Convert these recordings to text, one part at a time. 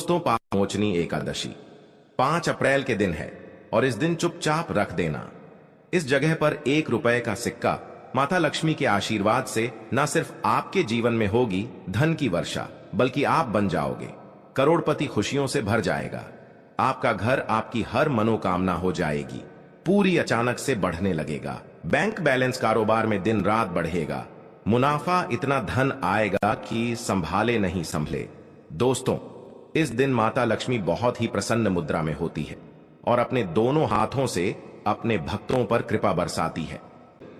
दोस्तों, पापमोचनी एकादशी 5 अप्रैल के दिन है और इस दिन चुपचाप रख देना इस जगह पर 1 रुपए का सिक्का माता लक्ष्मी के आशीर्वाद से न सिर्फ आपके जीवन में होगी धन की वर्षा, बल्कि आप बन जाओगे करोड़पति। खुशियों से भर जाएगा आपका घर, आपकी हर मनोकामना हो जाएगी पूरी, अचानक से बढ़ने लगेगा। बैंक बैलेंस, कारोबार में दिन रात बढ़ेगा, मुनाफा इतना धन आएगा कि संभाले नहीं संभले। दोस्तों, इस दिन माता लक्ष्मी बहुत ही प्रसन्न मुद्रा में होती है और अपने दोनों हाथों से अपने भक्तों पर कृपा बरसाती है।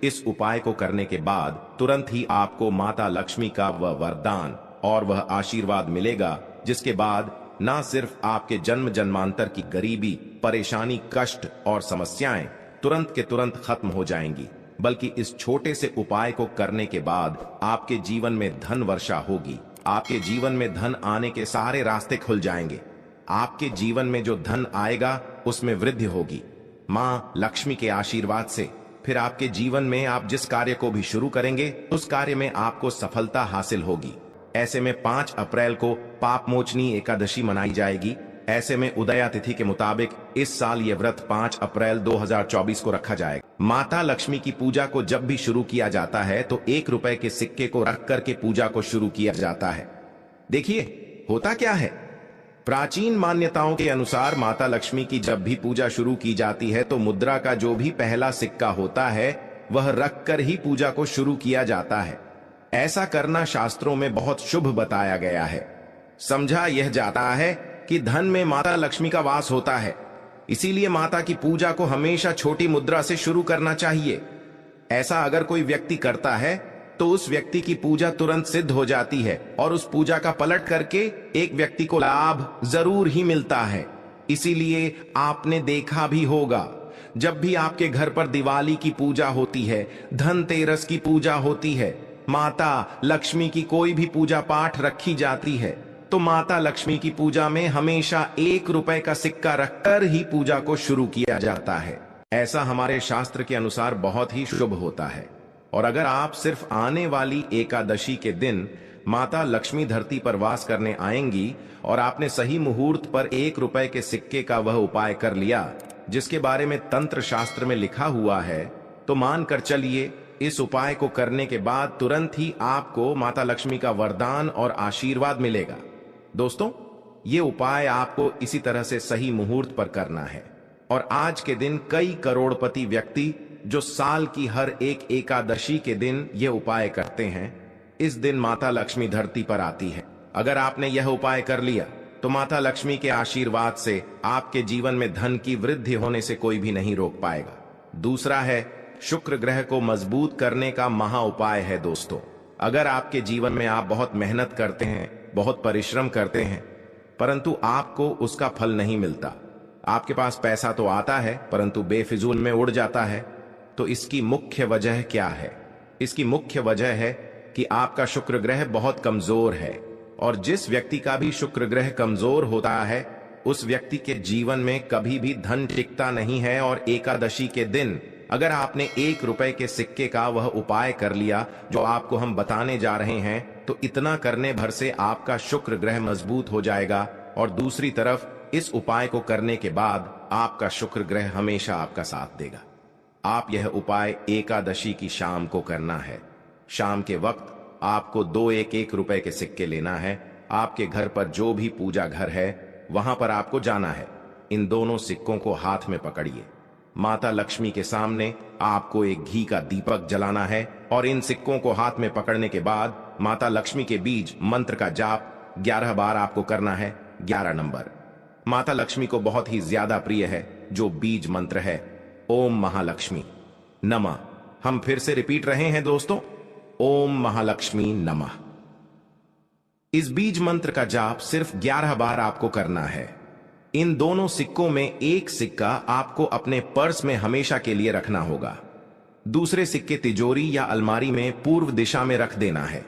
इस उपाय को करने के बाद तुरंत ही आपको माता लक्ष्मी का वह वरदान और वह आशीर्वाद मिलेगा, जिसके बाद ना सिर्फ आपके जन्म जन्मांतर की गरीबी, परेशानी, कष्ट और समस्याएं तुरंत के तुरंत खत्म हो जाएंगी, बल्कि इस छोटे से उपाय को करने के बाद आपके जीवन में धन वर्षा होगी। आपके जीवन में धन आने के सारे रास्ते खुल जाएंगे। आपके जीवन में जो धन आएगा उसमें वृद्धि होगी मां लक्ष्मी के आशीर्वाद से। फिर आपके जीवन में आप जिस कार्य को भी शुरू करेंगे उस कार्य में आपको सफलता हासिल होगी। ऐसे में 5 अप्रैल को पापमोचनी एकादशी मनाई जाएगी। ऐसे में उदया तिथि के मुताबिक इस साल ये व्रत 5 अप्रैल 2024 को रखा जाएगा। माता लक्ष्मी की पूजा को जब भी शुरू किया जाता है तो 1 रुपए के सिक्के को रख करके पूजा को शुरू किया जाता है। देखिए होता क्या है, प्राचीन मान्यताओं के अनुसार माता लक्ष्मी की जब भी पूजा शुरू की जाती है तो मुद्रा का जो भी पहला सिक्का होता है वह रख कर ही पूजा को शुरू किया जाता है। ऐसा करना शास्त्रों में बहुत शुभ बताया गया है। समझा यह जाता है कि धन में माता लक्ष्मी का वास होता है, इसीलिए माता की पूजा को हमेशा छोटी मुद्रा से शुरू करना चाहिए। ऐसा अगर कोई व्यक्ति करता है तो उस व्यक्ति की पूजा तुरंत सिद्ध हो जाती है और उस पूजा का पलट करके एक व्यक्ति को लाभ जरूर ही मिलता है। इसीलिए आपने देखा भी होगा, जब भी आपके घर पर दिवाली की पूजा होती है, धनतेरस की पूजा होती है, माता लक्ष्मी की कोई भी पूजा पाठ रखी जाती है, तो माता लक्ष्मी की पूजा में हमेशा 1 रुपए का सिक्का रखकर ही पूजा को शुरू किया जाता है। ऐसा हमारे शास्त्र के अनुसार बहुत ही शुभ होता है। और अगर आप सिर्फ आने वाली एकादशी के दिन माता लक्ष्मी धरती पर वास करने आएंगी और आपने सही मुहूर्त पर 1 रुपए के सिक्के का वह उपाय कर लिया जिसके बारे में तंत्र शास्त्र में लिखा हुआ है, तो मान कर चलिए इस उपाय को करने के बाद तुरंत ही आपको माता लक्ष्मी का वरदान और आशीर्वाद मिलेगा। दोस्तों, ये उपाय आपको इसी तरह से सही मुहूर्त पर करना है। और आज के दिन कई करोड़पति व्यक्ति जो साल की हर एक एकादशी के दिन ये उपाय करते हैं, इस दिन माता लक्ष्मी धरती पर आती है। अगर आपने यह उपाय कर लिया तो माता लक्ष्मी के आशीर्वाद से आपके जीवन में धन की वृद्धि होने से कोई भी नहीं रोक पाएगा। दूसरा है शुक्र ग्रह को मजबूत करने का महा उपाय है। दोस्तों, अगर आपके जीवन में आप बहुत मेहनत करते हैं, बहुत परिश्रम करते हैं, परंतु आपको उसका फल नहीं मिलता, आपके पास पैसा तो आता है परंतु बेफिजूल में उड़ जाता है, तो इसकी मुख्य वजह क्या है? इसकी मुख्य वजह है कि आपका शुक्र ग्रह बहुत कमजोर है। और जिस व्यक्ति का भी शुक्र ग्रह कमजोर होता है उस व्यक्ति के जीवन में कभी भी धन टिकता नहीं है। और एकादशी के दिन अगर आपने 1 रुपए के सिक्के का वह उपाय कर लिया जो आपको हम बताने जा रहे हैं, तो इतना करने भर से आपका शुक्र ग्रह मजबूत हो जाएगा। और दूसरी तरफ इस उपाय को करने के बाद आपका शुक्र ग्रह हमेशा आपका साथ देगा। आप यह उपाय एकादशी की शाम को करना है। शाम के वक्त आपको 2 1 रुपए के सिक्के लेना है। आपके घर पर जो भी पूजा घर है वहां पर आपको जाना है। इन दोनों सिक्कों को हाथ में पकड़िए। माता लक्ष्मी के सामने आपको एक घी का दीपक जलाना है और इन सिक्कों को हाथ में पकड़ने के बाद माता लक्ष्मी के बीज मंत्र का जाप 11 बार आपको करना है। 11 नंबर माता लक्ष्मी को बहुत ही ज्यादा प्रिय है जो बीज मंत्र है, ओम महालक्ष्मी नमः। हम फिर से रिपीट रहे हैं दोस्तों, ओम महालक्ष्मी नमः। इस बीज मंत्र का जाप सिर्फ 11 बार आपको करना है। इन दोनों सिक्कों में एक सिक्का आपको अपने पर्स में हमेशा के लिए रखना होगा। दूसरे सिक्के तिजोरी या अलमारी में पूर्व दिशा में रख देना है।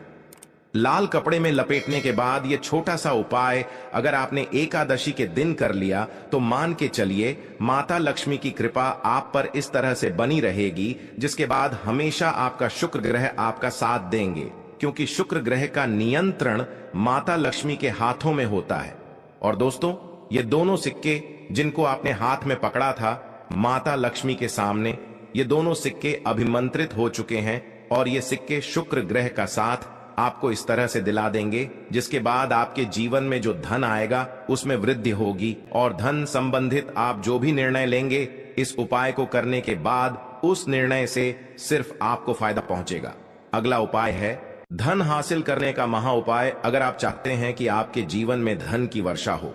लाल कपड़े में लपेटने के बाद यह छोटा सा उपाय अगर आपने एकादशी के दिन कर लिया तो मान के चलिए माता लक्ष्मी की कृपा आप पर इस तरह से बनी रहेगी, जिसके बाद हमेशा आपका शुक्र ग्रह आपका साथ देंगे, क्योंकि शुक्र ग्रह का नियंत्रण माता लक्ष्मी के हाथों में होता है। और दोस्तों, ये दोनों सिक्के जिनको आपने हाथ में पकड़ा था माता लक्ष्मी के सामने, ये दोनों सिक्के अभिमंत्रित हो चुके हैं और ये सिक्के शुक्र ग्रह का साथ आपको इस तरह से दिला देंगे जिसके बाद आपके जीवन में जो धन आएगा उसमें वृद्धि होगी और धन संबंधित आप जो भी निर्णय लेंगे इस उपाय को करने के बाद उस निर्णय से सिर्फ आपको फायदा पहुंचेगा। अगला उपाय है धन हासिल करने का महा उपाय। अगर आप चाहते हैं कि आपके जीवन में धन की वर्षा हो,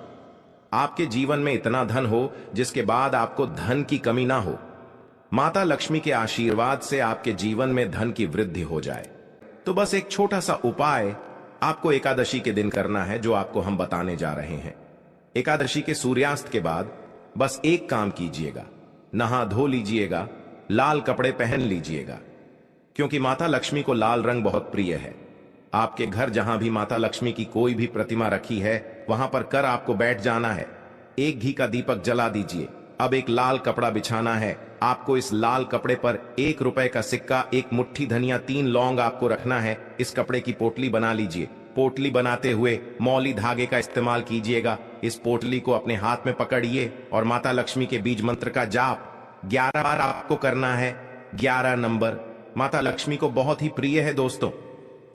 आपके जीवन में इतना धन हो जिसके बाद आपको धन की कमी ना हो, माता लक्ष्मी के आशीर्वाद से आपके जीवन में धन की वृद्धि हो जाए, तो बस एक छोटा सा उपाय आपको एकादशी के दिन करना है जो आपको हम बताने जा रहे हैं। एकादशी के सूर्यास्त के बाद बस एक काम कीजिएगा, नहा धो लीजिएगा, लाल कपड़े पहन लीजिएगा, क्योंकि माता लक्ष्मी को लाल रंग बहुत प्रिय है। आपके घर जहां भी माता लक्ष्मी की कोई भी प्रतिमा रखी है वहां पर कर आपको बैठ जाना है। एक घी का दीपक जला दीजिए। अब एक लाल कपड़ा बिछाना है। आपको इस लाल कपड़े पर 1 रुपए का सिक्का, 1 मुट्ठी धनिया, 3 लौंग आपको रखना है। इस कपड़े की पोटली बना लीजिए। पोटली बनाते हुए मौली धागे का इस्तेमाल कीजिएगा। इस पोटली को अपने हाथ में पकड़िए और माता लक्ष्मी के बीज मंत्र का जाप 11 बार आपको करना है। 11 नंबर माता लक्ष्मी को बहुत ही प्रिय है दोस्तों।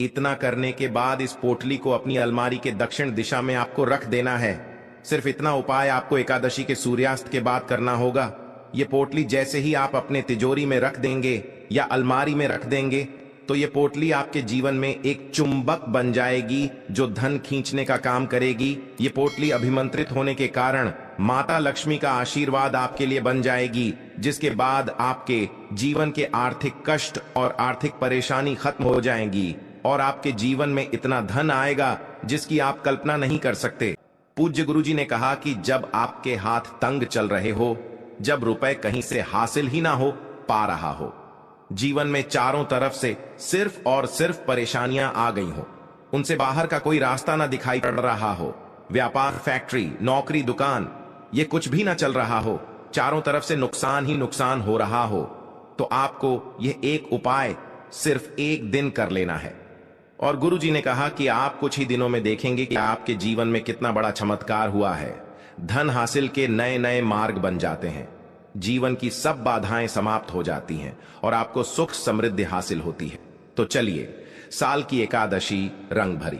इतना करने के बाद इस पोटली को अपनी अलमारी के दक्षिण दिशा में आपको रख देना है। सिर्फ इतना उपाय आपको एकादशी के सूर्यास्त के बाद करना होगा। ये पोटली जैसे ही आप अपने तिजोरी में रख देंगे या अलमारी में रख देंगे तो ये पोटली आपके जीवन में एक चुंबक बन जाएगी जो धन खींचने का काम करेगी। ये पोटली अभिमंत्रित होने के कारण माता लक्ष्मी का आशीर्वाद आपके लिए बन जाएगी, जिसके बाद आपके जीवन के आर्थिक कष्ट और आर्थिक परेशानी खत्म हो जाएंगी और आपके जीवन में इतना धन आएगा जिसकी आप कल्पना नहीं कर सकते। पूज्य गुरुजी ने कहा कि जब आपके हाथ तंग चल रहे हो, जब रुपए कहीं से हासिल ही ना हो पा रहा हो, जीवन में चारों तरफ से सिर्फ और सिर्फ परेशानियां आ गई हो, उनसे बाहर का कोई रास्ता ना दिखाई पड़ रहा हो, व्यापार, फैक्ट्री, नौकरी, दुकान, ये कुछ भी ना चल रहा हो, चारों तरफ से नुकसान ही नुकसान हो रहा हो, तो आपको यह एक उपाय सिर्फ एक दिन कर लेना है। और गुरुजी ने कहा कि आप कुछ ही दिनों में देखेंगे कि आपके जीवन में कितना बड़ा चमत्कार हुआ है। धन हासिल के नए नए मार्ग बन जाते हैं, जीवन की सब बाधाएं समाप्त हो जाती हैं और आपको सुख समृद्धि हासिल होती है। तो चलिए, साल की एकादशी रंग भरी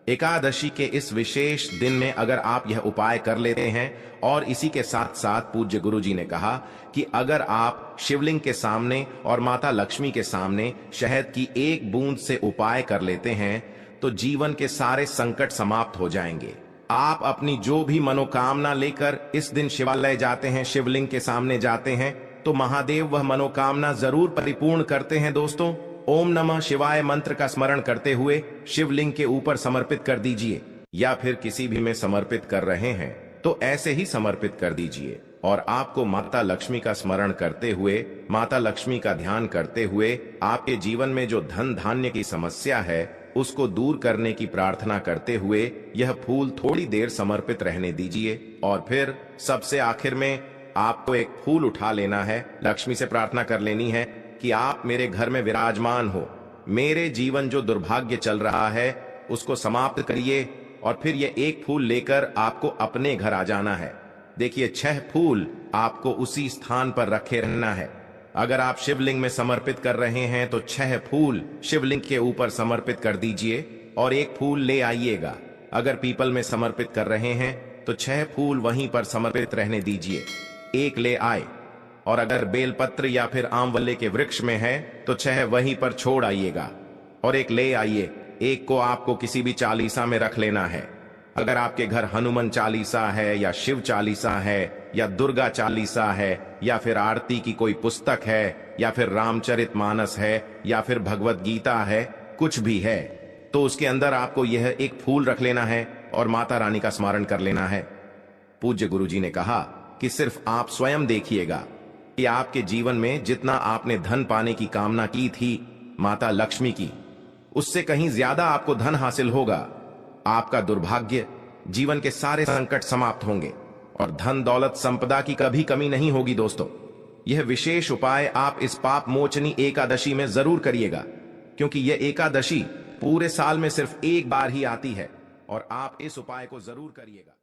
एकादशी के इस विशेष दिन में अगर आप यह उपाय कर लेते हैं, और इसी के साथ साथ पूज्य गुरुजी ने कहा कि अगर आप शिवलिंग के सामने और माता लक्ष्मी के सामने शहद की 1 बूंद से उपाय कर लेते हैं तो जीवन के सारे संकट समाप्त हो जाएंगे। आप अपनी जो भी मनोकामना लेकर इस दिन शिवालय जाते हैं, शिवलिंग के सामने जाते हैं, तो महादेव वह मनोकामना जरूर परिपूर्ण करते हैं। दोस्तों, ओम नमः शिवाय मंत्र का स्मरण करते हुए शिवलिंग के ऊपर समर्पित कर दीजिए, या फिर किसी भी में समर्पित कर रहे हैं तो ऐसे ही समर्पित कर दीजिए। और आपको माता लक्ष्मी का स्मरण करते हुए, माता लक्ष्मी का ध्यान करते हुए आपके जीवन में जो धन धान्य की समस्या है उसको दूर करने की प्रार्थना करते हुए यह फूल थोड़ी देर समर्पित रहने दीजिए। और फिर सबसे आखिर में आपको एक फूल उठा लेना है, लक्ष्मी से प्रार्थना कर लेनी है कि आप मेरे घर में विराजमान हो, मेरे जीवन जो दुर्भाग्य चल रहा है उसको समाप्त करिए। और फिर ये एक फूल लेकर आपको अपने घर आ जाना है। देखिए, 6 फूल आपको उसी स्थान पर रखे रहना है। अगर आप शिवलिंग में समर्पित कर रहे हैं तो 6 फूल शिवलिंग के ऊपर समर्पित कर दीजिए और 1 फूल ले आइएगा। अगर पीपल में समर्पित कर रहे हैं तो 6 फूल वहीं पर समर्पित रहने दीजिए, 1 ले आए। और अगर बेलपत्र या फिर आमवल्ले के वृक्ष में है तो 6 वहीं पर छोड़ आइएगा और 1 ले आइए। 1 को आपको किसी भी चालीसा में रख लेना है। अगर आपके घर हनुमान चालीसा है या शिव चालीसा है या दुर्गा चालीसा है या फिर आरती की कोई पुस्तक है या फिर रामचरितमानस है या फिर भगवत गीता है, कुछ भी है, तो उसके अंदर आपको यह 1 फूल रख लेना है और माता रानी का स्मरण कर लेना है। पूज्य गुरुजी ने कहा कि सिर्फ आप स्वयं देखिएगा कि आपके जीवन में जितना आपने धन पाने की कामना की थी माता लक्ष्मी की, उससे कहीं ज्यादा आपको धन हासिल होगा। आपका दुर्भाग्य, जीवन के सारे संकट समाप्त होंगे और धन दौलत संपदा की कभी कमी नहीं होगी। दोस्तों, यह विशेष उपाय आप इस पाप मोचनी एकादशी में जरूर करिएगा, क्योंकि यह एकादशी पूरे साल में सिर्फ एक बार ही आती है और आप इस उपाय को जरूर करिएगा।